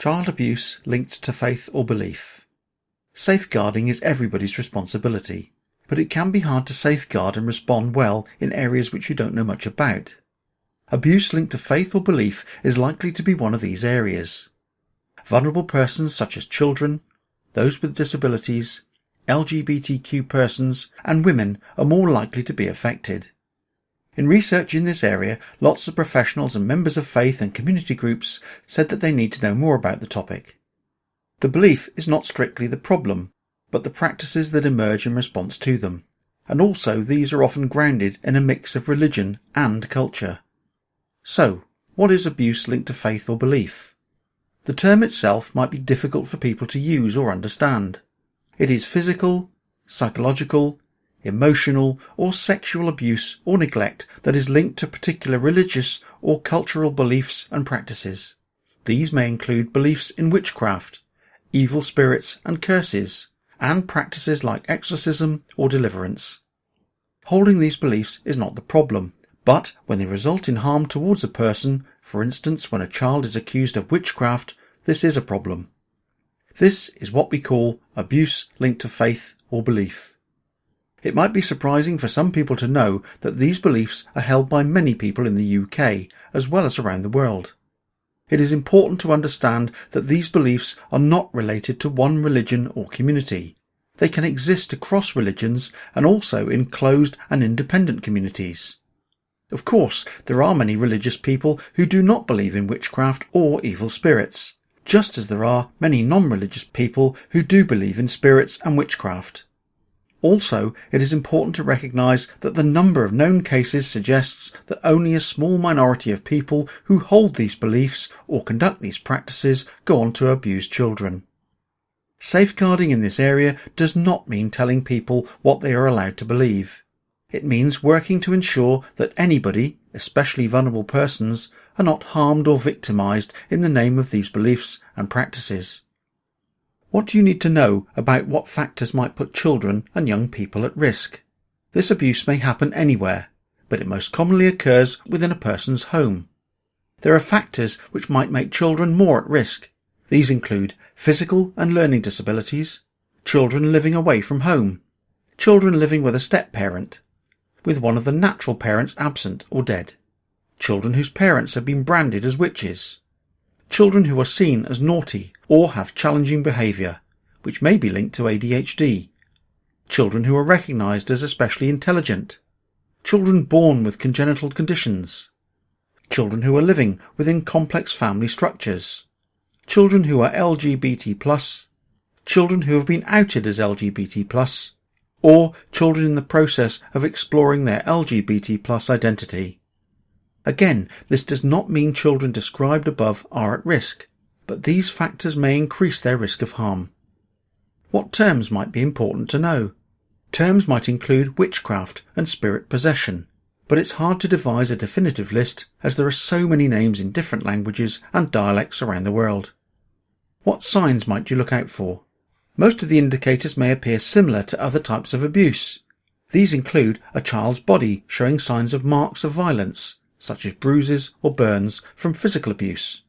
Child abuse linked to faith or belief. Safeguarding is everybody's responsibility, but it can be hard to safeguard and respond well in areas which you don't know much about. Abuse linked to faith or belief is likely to be one of these areas. Vulnerable persons such as children, those with disabilities, LGBTQ persons, and women are more likely to be affected. In research in this area, lots of professionals and members of faith and community groups said that they need to know more about the topic. The belief is not strictly the problem, but the practices that emerge in response to them, and also these are often grounded in a mix of religion and culture. So, what is abuse linked to faith or belief? The term itself might be difficult for people to use or understand. It is physical, psychological, emotional or sexual abuse or neglect that is linked to particular religious or cultural beliefs and practices. These may include beliefs in witchcraft, evil spirits and curses, and practices like exorcism or deliverance. Holding these beliefs is not the problem, but when they result in harm towards a person, for instance when a child is accused of witchcraft, this is a problem. This is what we call abuse linked to faith or belief. It might be surprising for some people to know that these beliefs are held by many people in the UK, as well as around the world. It is important to understand that these beliefs are not related to one religion or community. They can exist across religions and also in closed and independent communities. Of course, there are many religious people who do not believe in witchcraft or evil spirits, just as there are many non-religious people who do believe in spirits and witchcraft. Also, it is important to recognise that the number of known cases suggests that only a small minority of people who hold these beliefs or conduct these practices go on to abuse children. Safeguarding in this area does not mean telling people what they are allowed to believe. It means working to ensure that anybody, especially vulnerable persons, are not harmed or victimised in the name of these beliefs and practices. What do you need to know about what factors might put children and young people at risk? This abuse may happen anywhere, but it most commonly occurs within a person's home. There are factors which might make children more at risk. These include physical and learning disabilities, children living away from home, children living with a step-parent, with one of the natural parents absent or dead, children whose parents have been branded as witches, children who are seen as naughty or have challenging behaviour, which may be linked to ADHD, children who are recognised as especially intelligent, children born with congenital conditions, children who are living within complex family structures, children who are LGBT+, children who have been outed as LGBT+, or children in the process of exploring their LGBT+ identity. Again, this does not mean children described above are at risk, but these factors may increase their risk of harm. What terms might be important to know? Terms might include witchcraft and spirit possession, but it's hard to devise a definitive list as there are so many names in different languages and dialects around the world. What signs might you look out for? Most of the indicators may appear similar to other types of abuse. These include a child's body showing signs of marks of violence, such as bruises or burns from physical abuse.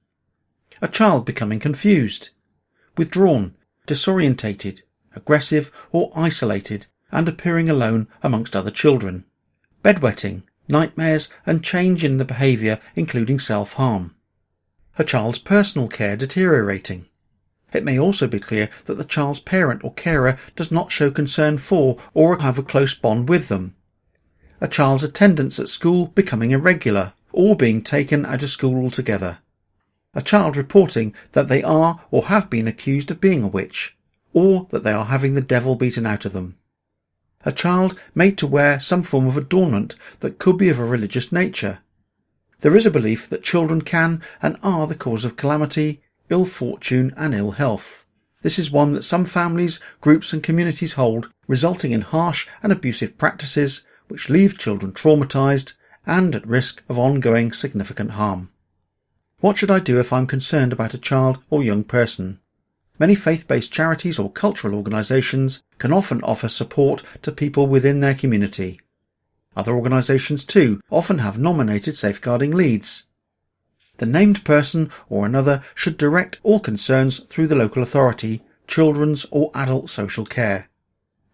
A child becoming confused, withdrawn, disorientated, aggressive or isolated and appearing alone amongst other children. Bedwetting, nightmares and change in the behaviour including self-harm. A child's personal care deteriorating. It may also be clear that the child's parent or carer does not show concern for or have a close bond with them. A child's attendance at school becoming irregular or being taken out of school altogether. A child reporting that they are or have been accused of being a witch, or that they are having the devil beaten out of them. A child made to wear some form of adornment that could be of a religious nature. There is a belief that children can and are the cause of calamity, ill fortune and ill health. This is one that some families, groups and communities hold, resulting in harsh and abusive practices which leave children traumatised and at risk of ongoing significant harm. What should I do if I'm concerned about a child or young person? Many faith-based charities or cultural organisations can often offer support to people within their community. Other organisations too often have nominated safeguarding leads. The named person or another should direct all concerns through the local authority, children's or adult social care.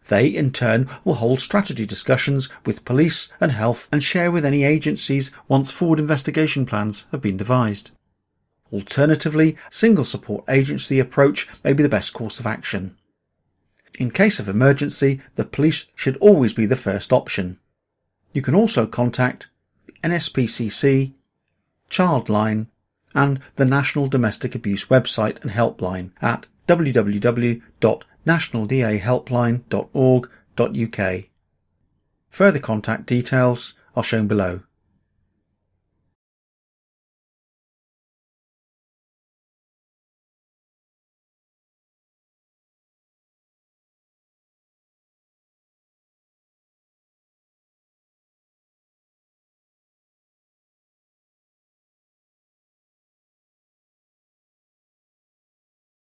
They, in turn, will hold strategy discussions with police and health and share with any agencies once forward investigation plans have been devised. Alternatively, single support agency approach may be the best course of action. In case of emergency, the police should always be the first option. You can also contact NSPCC, Childline, and the National Domestic Abuse website and helpline at www.nationaldahelpline.org.uk. Further contact details are shown below.